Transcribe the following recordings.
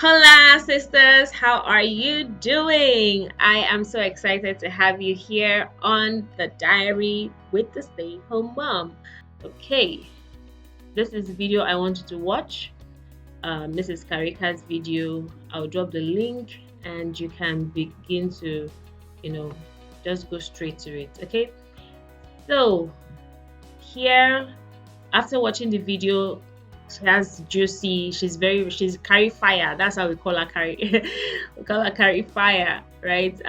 Hola, sisters. How are you doing? I am so excited to have you here on the diary with the stay home mom. Okay, this is the video I want you to watch. This is Karika's video. I'll drop the link and you can begin to, you know, just go straight to it. Okay, so here after watching the video, she has juicy, she's carry fire. That's how we call her, carry we call her carry fire, right?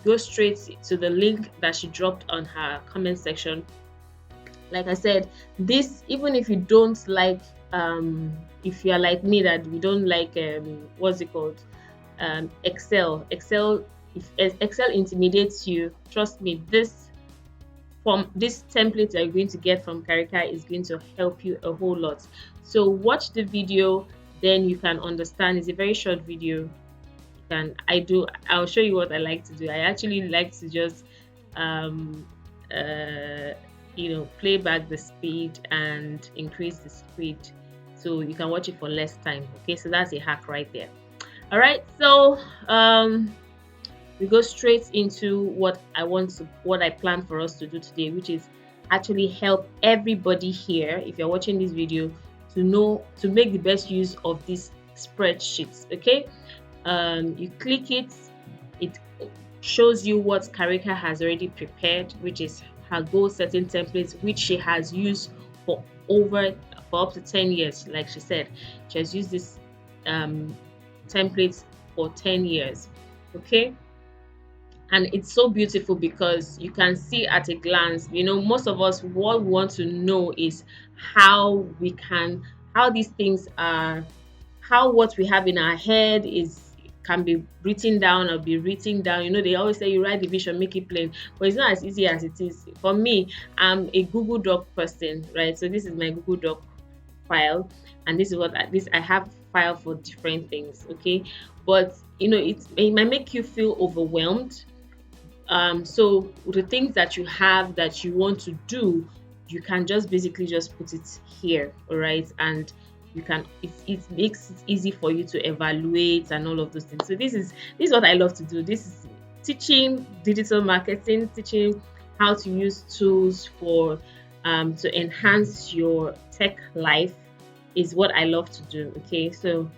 Go straight to the link that she dropped on her comment section. Like I said, this, even if you don't like, if you are like me, that we don't like, what's it called, Excel, if Excel intimidates you, trust me, this template you're going to get from Karika is going to help you a whole lot. So watch the video, then you can understand. It's a very short video. I'll show you what I like to do. I actually like to just um uh play back the speed and increase the speed so you can watch it for less time. Okay, so that's a hack right there. All right, so we go straight into what I plan for us to do today, which is actually help everybody here, if you're watching this video, to know to make the best use of these spreadsheets. Okay, you click it, it shows you what Karika has already prepared, which is her goal setting templates, which she has used for over for up to 10 years. Like she said, she has used this templates for 10 years. Okay, and it's so beautiful because you can see at a glance, most of us, what we want to know is how we can how these things are, how what we have in our head is can be written down or be written down. They always say you write the vision, make it plain, but it's not as easy as it is. For me, I'm a Google Doc person, right? So this is my Google Doc file, and this is what I have file for different things. Okay, but it might make you feel overwhelmed. So the things that you have that you want to do, you can just basically just put it here, all right? And it makes it easy for you to evaluate and all of those things. So this is what I love to do. This is teaching digital marketing, teaching how to use tools for to enhance your tech life is what I love to do. Okay, so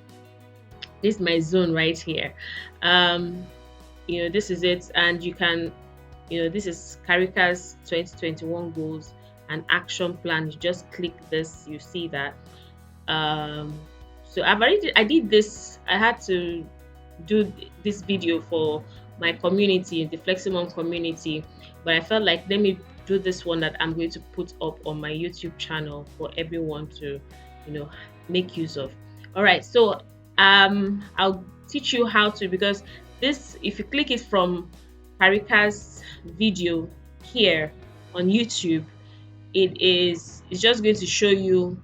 this is my zone right here. um this is it, and you can, this is Karika's 2021 goals and action plan. You just click this, you see that. um so I did this. I had to do this video for my community, the Fleximum community, but I felt like, let me do this one that I'm going to put up on my YouTube channel for everyone to, make use of. All right, so I'll teach you how to, because this, if you click it from Karika's video here on YouTube, it's just going to show you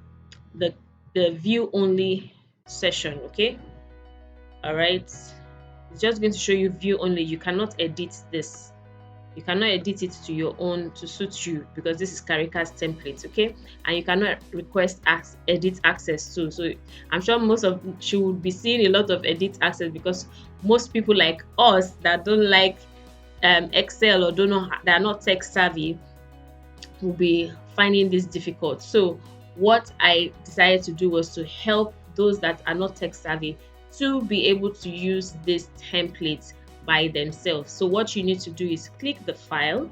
the view only session. Okay, all right, it's just going to show you view only. You cannot edit this. You cannot edit it to your own, to suit you, because this is Karika's template. Okay, and you cannot request edit access too. So I'm sure she would be seeing a lot of edit access, because most people like us that don't like Excel, or don't know, that are not tech savvy, will be finding this difficult. So what I decided to do was to help those that are not tech savvy to be able to use this template by themselves. So what you need to do is click the file,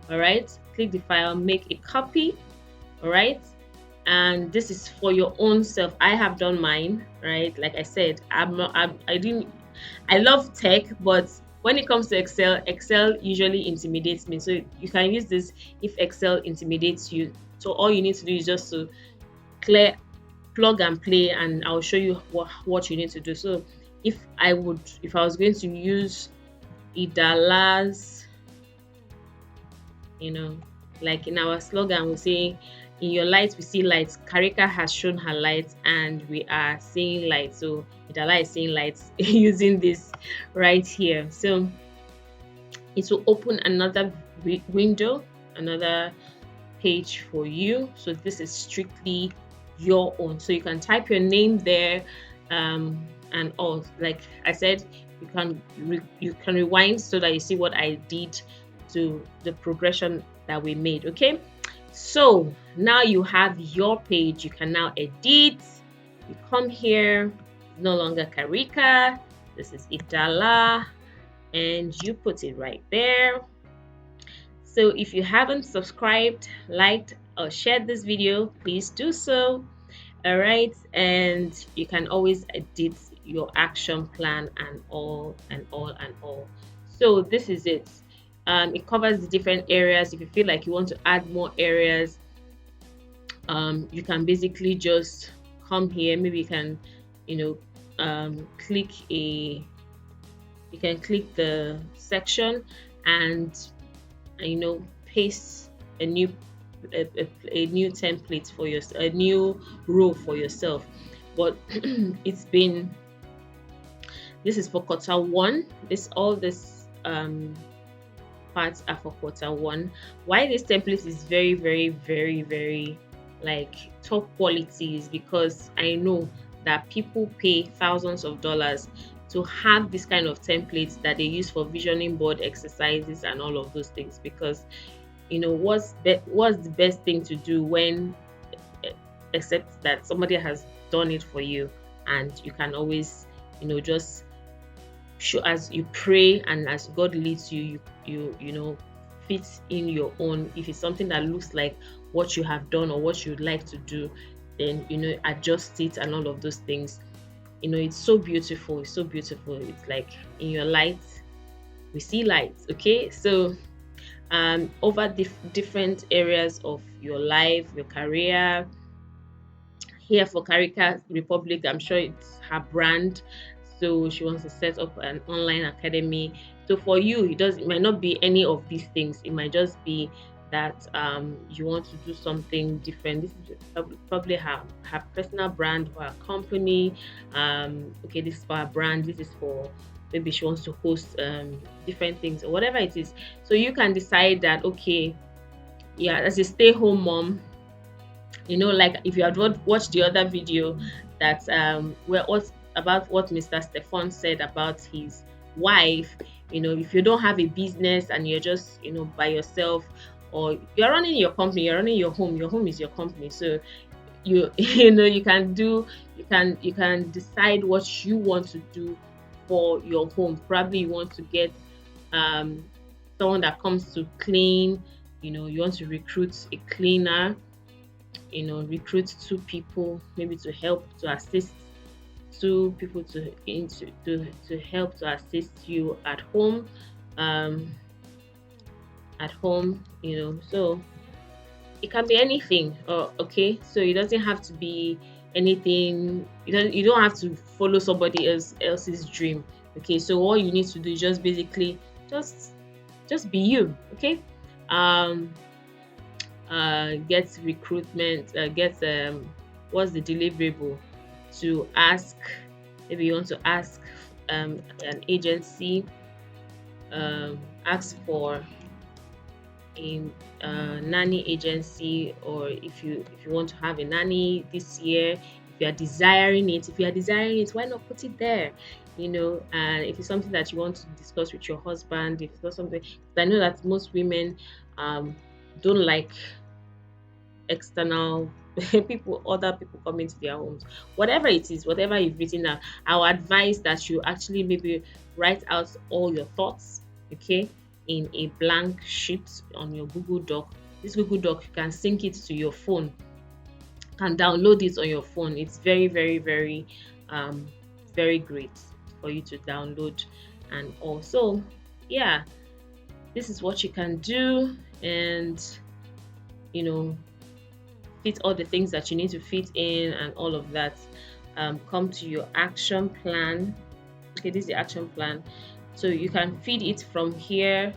all right? Click the file, make a copy, all right? And this is for your own self. I have done mine, right? Like I said, I love tech, but when it comes to Excel usually intimidates me. So you can use this if Excel intimidates you. So all you need to do is just to clear plug and play, and I'll show you what you need to do. So if I was going to use Idala's, like in our slogan, we say, in your light we see light. Karika has shown her light and we are seeing light. So Idala is seeing light using this right here. So it will open another window, another page for you. So this is strictly your own. So you can type your name there, and all. Like I said, you can rewind so that you see what I did to the progression that we made. Okay, so now you have your page. You can now edit. You come here, no longer Karika. This is Idala, and you put it right there. So if you haven't subscribed, liked, or shared this video, please do so. All right, and you can always edit your action plan and all and all and all. So this is it. It covers the different areas. If you feel like you want to add more areas, you can basically just come here. Maybe you can, you know, click a you can click the section and paste a new a new template for your a new row for yourself. But it's been this is for quarter 1. This parts are for quarter 1. Why this template is very, very, very, very like top quality is because I know that people pay thousands of dollars to have this kind of templates that they use for visioning board exercises and all of those things. Because what's the best thing to do when except that somebody has done it for you, and you can always just show as you pray and as God leads you, fit in your own. If it's something that looks like what you have done or what you'd like to do, then adjust it and all of those things. It's so beautiful. It's so beautiful. It's like in your light we see light. Okay, so over different areas of your life, your career. Here for Karika Republic, I'm sure it's her brand. So she wants to set up an online academy. So for you, it might not be any of these things. It might just be that you want to do something different. This is probably her personal brand or her company. Okay, this is for her brand. This is for maybe she wants to host different things or whatever it is. So you can decide that, okay, yeah, as a stay-home mom, like if you had watched the other video that where what about what Mr. Stefan said about his wife. If you don't have a business and you're just by yourself, or you're running your company, you're running your home is your company. So you you can decide what you want to do for your home. Probably you want to get um someone that comes to clean. You want to recruit a cleaner, recruit 2 people, maybe to help to assist 2 people to help to assist you um at home. So it can be anything. Okay, so it doesn't have to be anything. You don't have to follow somebody else's dream. Okay, so all you need to do is just basically just just be you. Okay, um get recruitment, get what's the deliverable to ask. Maybe you want to ask an agency, ask for a nanny agency, or if you want to have a nanny this year, if you are desiring it, why not put it there? And if it's something that you want to discuss with your husband, if it's not something, 'cause I know that most women um don't like external other people come into their homes. Whatever it is, whatever you've written down, I would advise that you actually maybe write out all your thoughts, okay, in a blank sheet on your Google Doc. This Google Doc, you can sync it to your phone, can download it on your phone. It's very, very, very very great for you to download. And also, yeah, this is what you can do. And you know fit all the things that you need to fit in and all of that. Come to your action plan. Okay, this is the action plan. So you can feed it from here,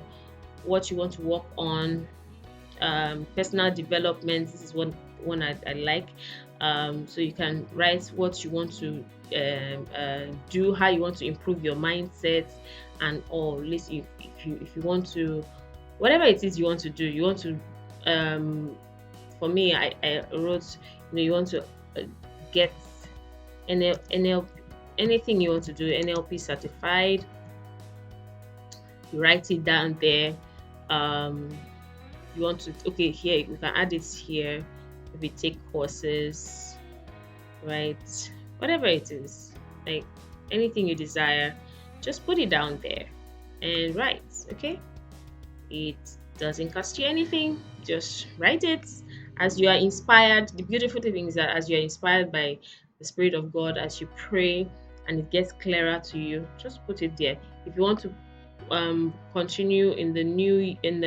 what you want to work on. Personal development, this is one I like. So you can write what you want to do, how you want to improve your mindset and all. List if you want to, whatever it is you want to do, you want to for me, I wrote, you want to get NL, anything you want to do, NLP certified, you write it down there. um you want to, okay, here you can add it here. Maybe take courses, right? Whatever it is, like anything you desire, just put it down there and write. Okay, it doesn't cost you anything. Just write it as you are inspired. The beautiful thing is that as you are inspired by the Spirit of God, as you pray and it gets clearer to you, just put it there. If you want to continue in the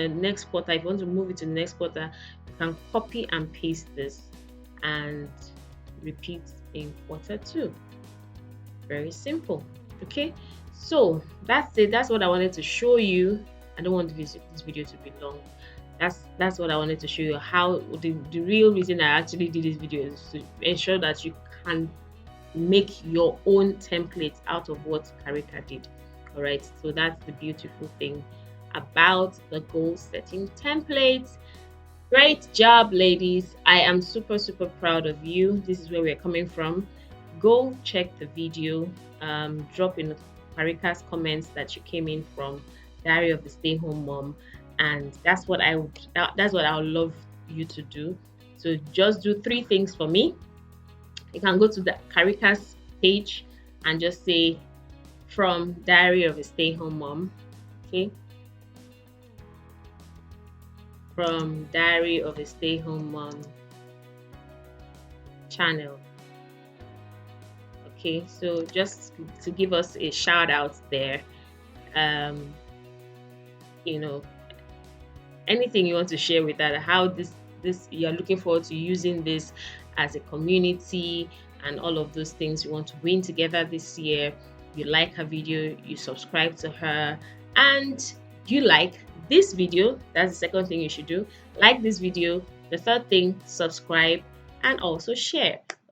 next quarter, if you want to move it to the next quarter, you can copy and paste this and repeat in quarter two. Very simple. Okay, so that's it. That's what I wanted to show you. I don't want this video to be long. That's what I wanted to show you. How the real reason I actually did this video is to ensure that you can make your own template out of what Karika did. All right, so that's the beautiful thing about the goal setting template. Great job, ladies. I am super proud of you. This is where we're coming from. Go check the video. Drop in Parika's comments that you came in from Diary of the Stay Home Mom. And that's what I would love you to do. So just do three things for me. You can go to the Karika's page and just say from Diary of a Stay Home Mom. Okay. From Diary of a Stay Home Mom channel. Okay, so just to give us a shout out there, um, you know, anything you want to share with that, how this you're looking forward to using this as a community and all of those things you want to win together this year. You like her video, you subscribe to her, and you like this video. That's the second thing you should do. Like this video. The third thing, subscribe and also share.